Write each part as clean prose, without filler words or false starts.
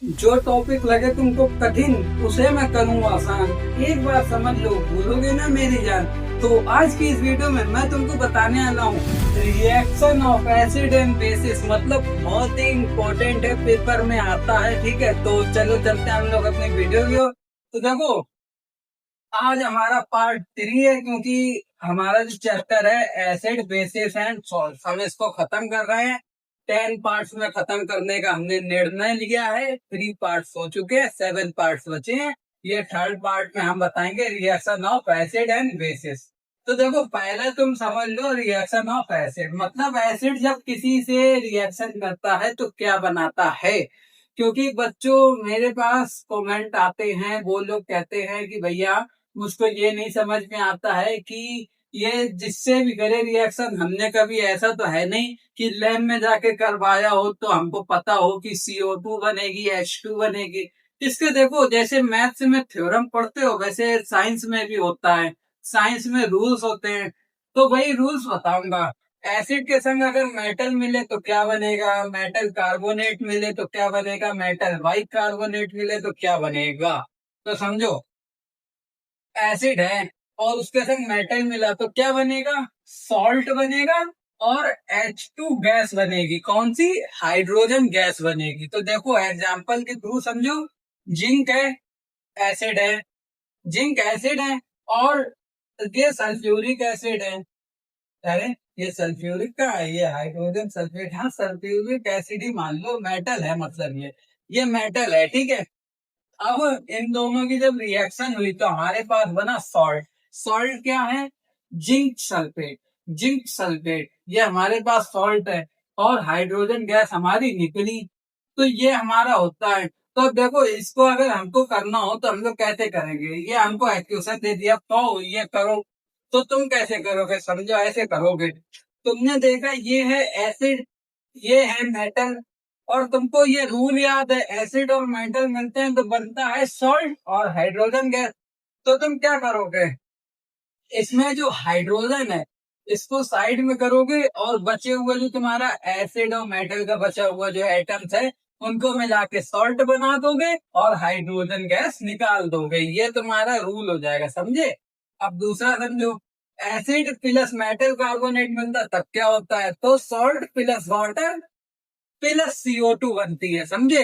जो टॉपिक लगे तुमको कठिन उसे मैं करूँ आसान। एक बार समझ लो, भूलोगे ना मेरी जान। तो आज की इस वीडियो में मैं तुमको बताने वाला हूँ reaction of acid and bases, मतलब बहुत ही इम्पोर्टेंट है, पेपर में आता है। ठीक है, तो चलो चलते हैं हम लोग अपने वीडियो की ओर। तो देखो, आज हमारा पार्ट 3 है, क्योंकि हमारा जो चैप्टर है एसिड बेसिस एंड सॉल्ट, हम इसको खत्म कर रहे हैं। 10 पार्ट्स में खत्म करने का हमने निर्णय लिया है। 3 पार्ट्स हो चुके हैं, 7 पार्ट्स बचे हैं। ये थर्ड पार्ट में हम बताएंगे reaction of acid and bases. तो देखो, पहले तुम समझ लो रिएक्शन ऑफ एसिड मतलब एसिड जब किसी से रिएक्शन करता है तो क्या बनाता है। क्योंकि बच्चों, मेरे पास कमेंट आते हैं, वो लोग कहते हैं कि भैया मुझको ये नहीं समझ में आता है कि ये जिससे भी करे रिएक्शन, हमने कभी ऐसा तो है नहीं कि लैब में जाके करवाया हो तो हमको पता हो कि CO2 बनेगी, H2 बनेगी। इसके देखो, जैसे मैथ्स में थ्योरम पढ़ते हो वैसे साइंस में भी होता है। साइंस में रूल्स होते हैं, तो वही रूल्स बताऊंगा। एसिड के संग अगर मेटल मिले तो क्या बनेगा, मेटल कार्बोनेट मिले तो क्या बनेगा, मेटल बाइक कार्बोनेट मिले तो क्या बनेगा। तो समझो, एसिड है और उसके संग मेटल मिला तो क्या बनेगा, सॉल्ट बनेगा। और H2 गैस बनेगी, कौन सी, हाइड्रोजन गैस बनेगी। तो देखो एग्जांपल के थ्रू समझो। जिंक है, एसिड है, जिंक एसिड है। और ये सल्फ्यूरिक एसिड है। अरे, ये सल्फ्यूरिक का है, ये हाइड्रोजन सल्फेट, हाँ सल्फ्यूरिक एसिड ही मान लो, मेटल है, मतलब ये मेटल है। ठीक है, अब इन दोनों की जब रिएक्शन हुई तो हमारे पास बना सॉल्ट। सॉल्ट क्या है, जिंक सल्फेट। जिंक सल्फेट ये हमारे पास सॉल्ट है, और हाइड्रोजन गैस हमारी निकली। तो ये हमारा होता है। तो अब देखो, इसको अगर हमको करना हो तो हम लोग कैसे करेंगे। ये हमको एक्वेशन दे दिया तो ये करो, तो तुम कैसे करोगे, समझो ऐसे करोगे। तुमने देखा ये है एसिड, ये है मेटल, और तुमको ये रूल याद है, एसिड और मेटल मिलते हैं तो बनता है सॉल्ट और हाइड्रोजन गैस। तो तुम क्या करोगे, इसमें जो हाइड्रोजन है इसको साइड में करोगे, और बचे हुए जो तुम्हारा एसिड और मेटल का बचा हुआ जो एटम्स है उनको मिला के सॉल्ट बना दोगे और हाइड्रोजन गैस निकाल दोगे। ये तुम्हारा रूल हो जाएगा, समझे। अब दूसरा समझो, एसिड प्लस मेटल कार्बोनेट मिलता तब क्या होता है, तो salt plus water plus CO2 बनती है, समझे।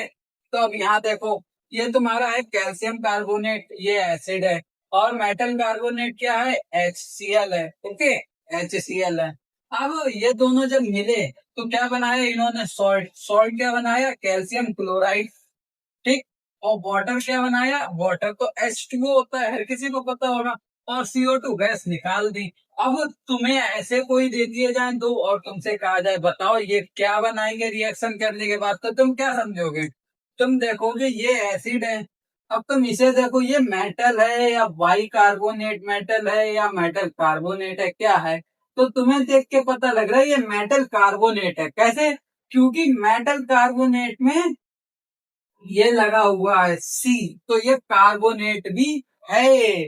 तो अब यहाँ देखो, ये तुम्हारा है कैल्शियम कार्बोनेट, ये एसिड है। और मेटल कार्बोनेट क्या है, HCl है। ओके, HCl है। अब ये दोनों जब मिले तो क्या बनाया इन्होंने, सॉल्ट। सॉल्ट क्या बनाया, कैल्शियम क्लोराइड। ठीक। और वाटर क्या बनाया, वाटर तो H2O होता है, हर किसी को पता होगा। और CO2 गैस निकाल दी। अब तुम्हें ऐसे कोई दे दिए जाए दो और तुमसे कहा जाए बताओ ये क्या बनाएंगे रिएक्शन करने के बाद, तो तुम क्या समझोगे, तुम देखोगे ये एसिड है। अब तुम इसे देखो, ये मेटल है या बाई कार्बोनेट मेटल है या मेटल कार्बोनेट है, क्या है। तो तुम्हें देख के पता लग रहा है ये मेटल कार्बोनेट है। कैसे, क्योंकि मेटल कार्बोनेट में ये लगा हुआ है C, तो ये कार्बोनेट भी है,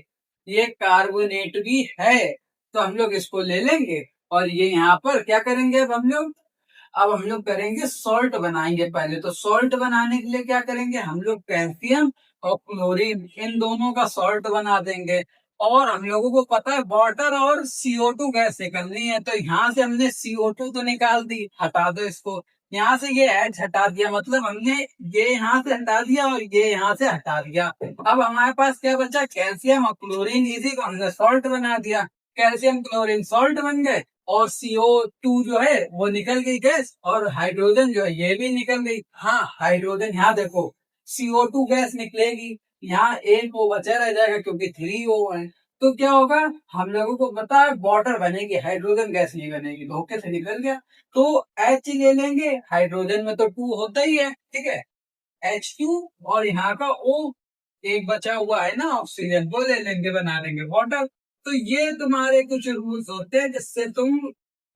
ये कार्बोनेट भी है। तो हम लोग इसको ले लेंगे और ये यहाँ पर क्या करेंगे, अब हम लोग करेंगे सॉल्ट बनाएंगे। पहले तो सॉल्ट बनाने के लिए क्या करेंगे, हम लोग कैल्शियम और क्लोरीन इन दोनों का सॉल्ट बना देंगे। और हम लोगों को पता है वाटर और CO2 गैस निकलनी है, तो यहाँ से हमने CO2 तो निकाल दी, हटा दो इसको। यहाँ से ये H हटा दिया, मतलब हमने ये यहाँ से हटा दिया और ये यहाँ से हटा दिया। अब हमारे पास क्या बचा, कैल्शियम और क्लोरीन, इसी को हमने सॉल्ट बना दिया। कैल्शियम क्लोरीन सॉल्ट बन गए, और CO2 जो है वो निकल गई गैस, और हाइड्रोजन जो है ये भी निकल गई। हाँ, हाइड्रोजन यहाँ देखो, CO2 गैस निकलेगी, यहाँ एक O बचा रह जाएगा क्योंकि 3O है। तो क्या होगा, हम लोगों को पता है वाटर बनेगी, हाइड्रोजन गैस नहीं बनेगी, धोखे से निकल गया। तो H ले लेंगे, हाइड्रोजन में तो 2 होता ही है, ठीक है, H2। और यहाँ का O एक बचा हुआ है ना ऑक्सीजन, वो ले लेंगे, बना लेंगे वाटर। तो ये तुम्हारे कुछ रूल्स होते हैं जिससे तुम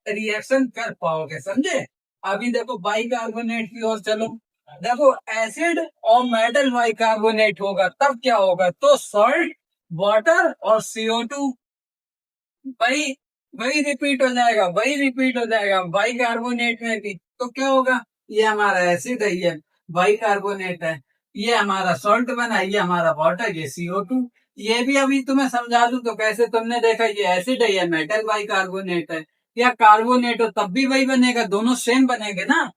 रिएक्शन कर पाओगे, समझे। अभी देखो बाइकार्बोनेट की ओर चलो। देखो, एसिड और मेटल बाइकार्बोनेट होगा तब क्या होगा, तो सॉल्ट, वाटर और CO2, वही वही रिपीट हो जाएगा, वही रिपीट हो जाएगा बाइकार्बोनेट में भी। तो क्या होगा, ये हमारा एसिड है, ये बाइकार्बोनेट है। ये हमारा सॉल्ट बना, ये हमारा वाटर, ये CO2। ये भी अभी तुम्हें समझा दूं तो कैसे, तुमने देखा ये एसिड है, ये मेटल बाइकार्बोनेट है, या कार्बोनेट हो तब भी वही बनेगा, दोनों सेम बनेंगे ना।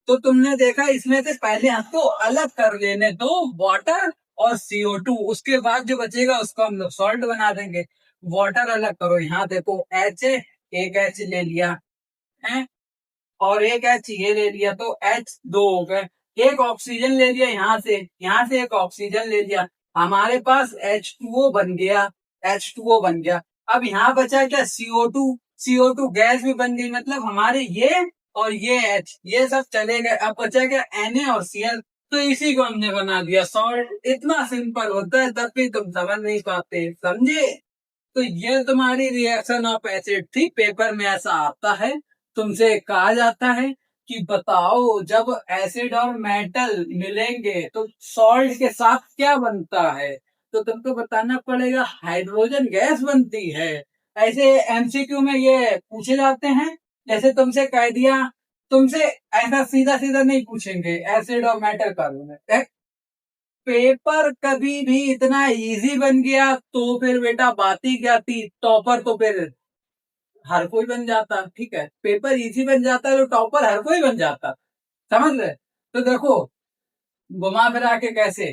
तो तुमने देखा इसमें से पहले हमको अलग कर लेने दो वाटर और CO2, उसके बाद जो बचेगा उसको हम लोग सॉल्ट बना देंगे। वाटर अलग करो, यहाँ देखो H है, एक H ले लिया है, और एक H ये ले लिया, तो H दो हो गए। एक ऑक्सीजन ले लिया यहाँ से एक ऑक्सीजन ले लिया, हमारे पास H2O बन गया, H2O बन गया। अब यहाँ बचा क्या, CO2। CO2 गैस भी बन गई, मतलब हमारे ये और ये H ये सब चले गए। अब बचा क्या, Na और Cl, तो इसी को हमने बना दिया सॉल्ट। इतना सिंपल होता है, तब भी तुम समझ नहीं पाते, समझे। तो ये तुम्हारी रिएक्शन ऑफ एसिड थी, पेपर में ऐसा आता है। तुमसे कहा जाता है कि बताओ जब एसिड और मेटल मिलेंगे तो सॉल्ट के साथ क्या बनता है, तो तुमको बताना पड़ेगा हाइड्रोजन गैस बनती है। ऐसे MCQ में ये पूछे जाते हैं। जैसे तुमसे कह दिया, तुमसे ऐसा सीधा सीधा नहीं पूछेंगे एसिड और मेटल कार्बोनेट। पेपर कभी भी इतना इजी बन गया तो फिर बेटा बात ही क्या थी, टॉपर तो फिर हर कोई बन जाता। ठीक है, पेपर इजी बन जाता तो टॉपर हर कोई बन जाता, समझ रहे। तो देखो घुमा फिरा के कैसे,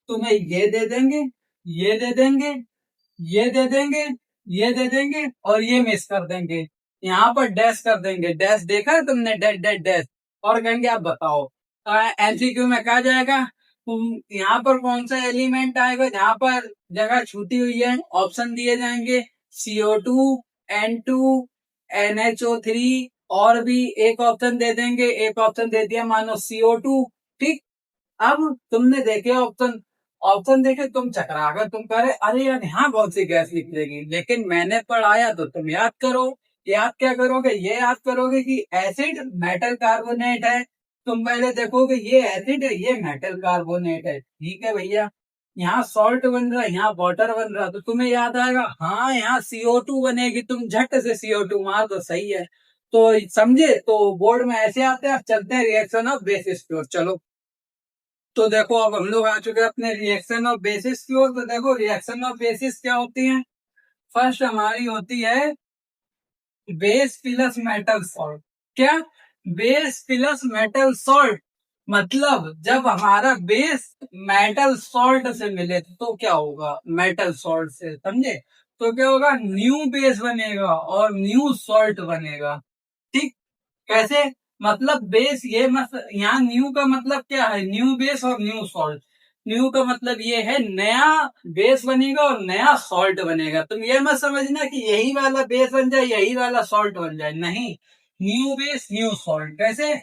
तुम्हें ये दे देंगे, ये दे देंगे, ये दे देंगे, ये दे देंगे, और ये मिस कर देंगे, यहाँ पर डैश कर देंगे। डैश देखा है तुमने, डैश डैश डैश, और कहेंगे आप बताओ MCQ में कहा जाएगा यहाँ पर कौन सा एलिमेंट आएगा, जहां पर जगह छूटी हुई है ऑप्शन दिए जाएंगे, CO2, N2, NHO3, और भी एक ऑप्शन दे देंगे, एक ऑप्शन दे दिया मानो CO2। ठीक, अब तुमने देखे ऑप्शन, ऑप्शन देखे तुम चकरा गए, तुम कह रहे अरे यार यहाँ कौन सी गैस निकलेगी, लेकिन मैंने पढ़ाया तो तुम याद करो। याद क्या करोगे, ये याद करोगे कि एसिड मेटल कार्बोनेट है। तुम पहले देखोगे ये एसिड है, ये मेटल कार्बोनेट है, ठीक है भैया। यहाँ सॉल्ट बन रहा है, यहाँ वाटर बन रहा है, तो तुम्हें याद आएगा हाँ यहाँ CO2 बनेगी, तुम झट से CO2 मार तो सही है। तो समझे, तो बोर्ड में ऐसे आते हैं। चलते हैं रिएक्शन ऑफ बेसिस की ओर, चलो। तो देखो अब हम लोग आ चुके हैं अपने रिएक्शन ऑफ बेसिस की ओर। तो देखो रिएक्शन ऑफ बेसिस क्या होती है। फर्स्ट हमारी होती है बेस प्लस मेटल सॉल्ट। क्या, बेस प्लस मेटल सॉल्ट, मतलब जब हमारा बेस मेटल सॉल्ट से मिले तो क्या होगा, मेटल सॉल्ट से, समझे। तो क्या होगा, न्यू बेस बनेगा और न्यू सॉल्ट बनेगा। ठीक, कैसे, मतलब बेस ये यहाँ न्यू का मतलब क्या है, न्यू बेस और न्यू सॉल्ट। न्यू का मतलब ये है नया बेस बनेगा और नया सॉल्ट बनेगा। तुम ये मत समझना कि यही वाला बेस बन जाए यही वाला सॉल्ट बन जाए, नहीं। न्यू बेस न्यू सॉल्ट कैसे,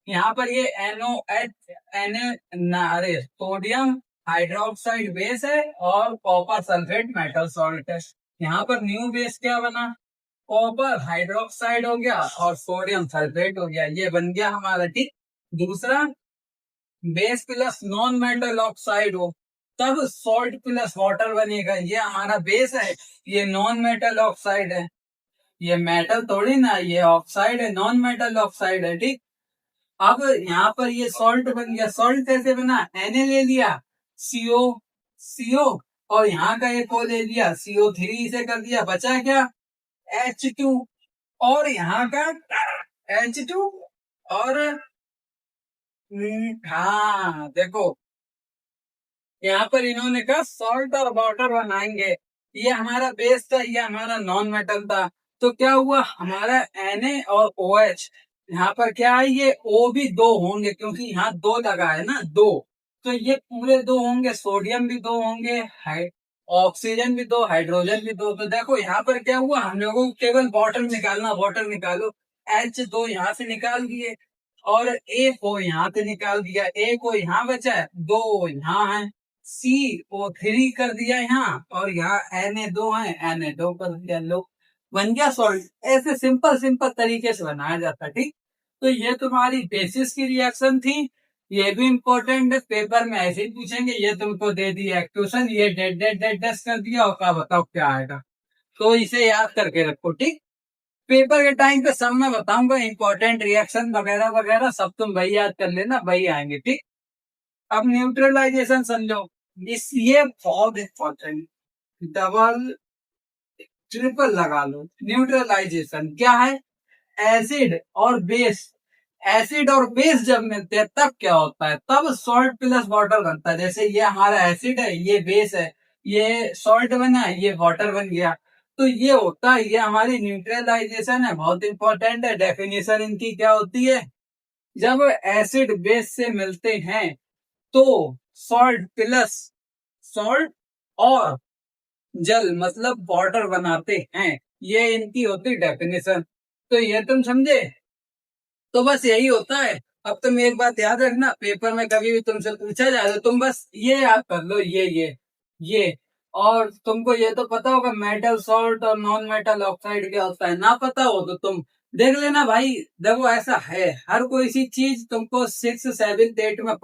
यहाँ पर ये NOH अरे सोडियम हाइड्रोक्साइड बेस है और कॉपर सल्फेट मेटल सॉल्ट है। यहाँ पर न्यू बेस क्या बना, कॉपर हाइड्रोक्साइड हो गया और सोडियम सल्फेट हो गया, ये बन गया हमारा। ठीक, दूसरा base plus non metal oxide हो तब सॉल्ट प्लस वाटर बनेगा, ये हमारा बेस है, ये नॉन मेटल ऑक्साइड है, ये मेटल थोड़ी ना, ये ऑक्साइड है, नॉन मेटल ऑक्साइड है। ठीक, अब यहाँ पर ये सॉल्ट बन गया। सॉल्ट कैसे बना, Na ले लिया, CO, CO, और यहाँ का एक और ले लिया CO3 से कर दिया, बचा क्या, H2, और यहाँ का H2, और हाँ देखो यहाँ पर इन्होंने कहा सॉल्ट और वाटर बनाएंगे। ये हमारा बेस था, ये हमारा नॉन मेटल था। तो क्या हुआ, हमारा Na और OH, यहाँ पर क्या है, ये O भी दो होंगे क्योंकि यहाँ दो लगा है ना, दो। तो ये पूरे दो होंगे, सोडियम भी दो होंगे, ऑक्सीजन भी दो, हाइड्रोजन भी दो। तो देखो यहाँ पर क्या हुआ, हम लोगों को केवल वाटर निकालना, वाटर निकालो। H2 यहाँ से निकाल दिए और A को यहाँ से निकाल दिया, A को यहाँ बचा है, दो यहाँ है, CO3 कर दिया यहाँ, और यहाँ Na2 है, Na2 कर दिया, लो बन गया सॉल्ट। ऐसे सिंपल सिंपल तरीके से बनाया जाता है। ठीक, तो ये तुम्हारी बेसिस की रिएक्शन थी। ये भी इम्पोर्टेंट है, पेपर में ऐसे ही पूछेंगे। ये तुमको दे दिया क्वेश्चन, ये डेट डेट डेट डेट कर दिया, और क्या बताओ क्या आएगा, तो इसे याद करके रखो। ठीक, पेपर के टाइम पे सब मैं बताऊंगा, इंपॉर्टेंट रिएक्शन वगैरह वगैरह सब तुम भाई याद कर लेना, भाई आएंगे। ठीक। अब न्यूट्रलाइजेशन समझो, इस ये बहुत इंपॉर्टेंट, डबल ट्रिपल लगा लो। न्यूट्रलाइजेशन क्या है? एसिड और बेस, एसिड और बेस जब मिलते हैं तब क्या होता है? तब सॉल्ट प्लस वाटर बनता है। जैसे ये हमारा एसिड है, ये बेस है, ये सॉल्ट बना, ये वाटर बन गया। तो ये होता है, ये हमारी न्यूट्रलाइजेशन है, बहुत इंपॉर्टेंट है। डेफिनेशन इनकी क्या होती है? जब एसिड बेस से मिलते हैं तो सॉल्ट प्लस सॉल्ट और जल मतलब वाटर बनाते हैं, ये इनकी होती डेफिनेशन। तो ये तुम समझे? तो बस यही होता है। अब तुम एक बात याद रखना, पेपर में कभी भी तुमसे पूछा जाए तो तुम बस ये याद कर लो, ये। और तुमको ये तो पता होगा मेटल सॉल्ट और नॉन मेटल ऑक्साइड क्या होता है, ना पता हो तो तुम देख लेना भाई। देखो ऐसा है, हर कोई सी चीज तुमको 6, 7, 8 में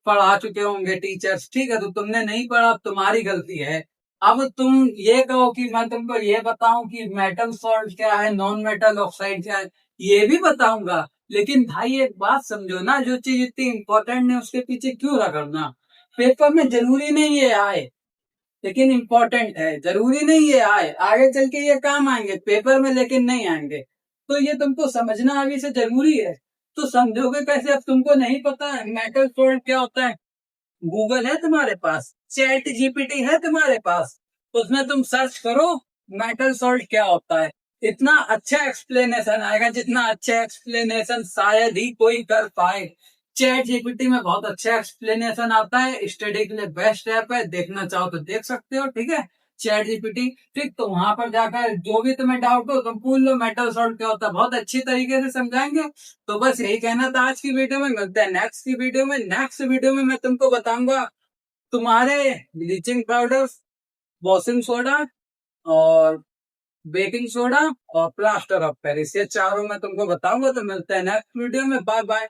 पढ़ा चुके होंगे टीचर्स, ठीक है? तो तुमने नहीं पढ़ा, तुम्हारी गलती है। अब तुम ये कहो कि मैं तुमको ये बताऊं कि मेटल सॉल्ट क्या है, नॉन मेटल ऑक्साइड क्या है, ये भी बताऊंगा। लेकिन भाई एक बात समझो ना, जो चीज इतनी इंपॉर्टेंट है उसके पीछे क्यों रगड़ना? पेपर में जरूरी नहीं ये आए, लेकिन इम्पोर्टेंट है। जरूरी नहीं ये आए, आगे चल के ये काम आएंगे पेपर में, लेकिन नहीं आएंगे। तो ये तुमको समझना अभी से जरूरी है। तो समझोगे कैसे? अब तुमको नहीं पता है मेटल सॉल्ट क्या होता है, गूगल है तुम्हारे पास, चैट जीपीटी है तुम्हारे पास, उसमें तुम सर्च करो मेटल सॉल्ट क्या होता है। इतना अच्छा एक्सप्लेनेशन आएगा, जितना अच्छा एक्सप्लेनेशन शायद ही कोई कर पाए। चैट जीपीटी में बहुत अच्छा एक्सप्लेनेशन आता है, स्टडी के लिए बेस्ट ऐप है, देखना चाहो तो देख सकते हो, ठीक है? चैट जीपीटी, ठीक। तो वहां पर जाकर जो भी तुम्हें डाउट हो तुम पूछ लो, मेटल सॉल्ट क्या होता है, बहुत अच्छी तरीके से समझाएंगे। तो बस यही कहना था आज की वीडियो में। मिलते हैं नेक्स्ट की वीडियो में। नेक्स्ट वीडियो में मैं तुमको बताऊंगा तुम्हारे ब्लीचिंग पाउडर, वॉशिंग सोडा और बेकिंग सोडा और प्लास्टर ऑफ पेरिस, ये चारों मैं तुमको बताऊंगा। तो मिलते हैं नेक्स्ट वीडियो में। Bye bye.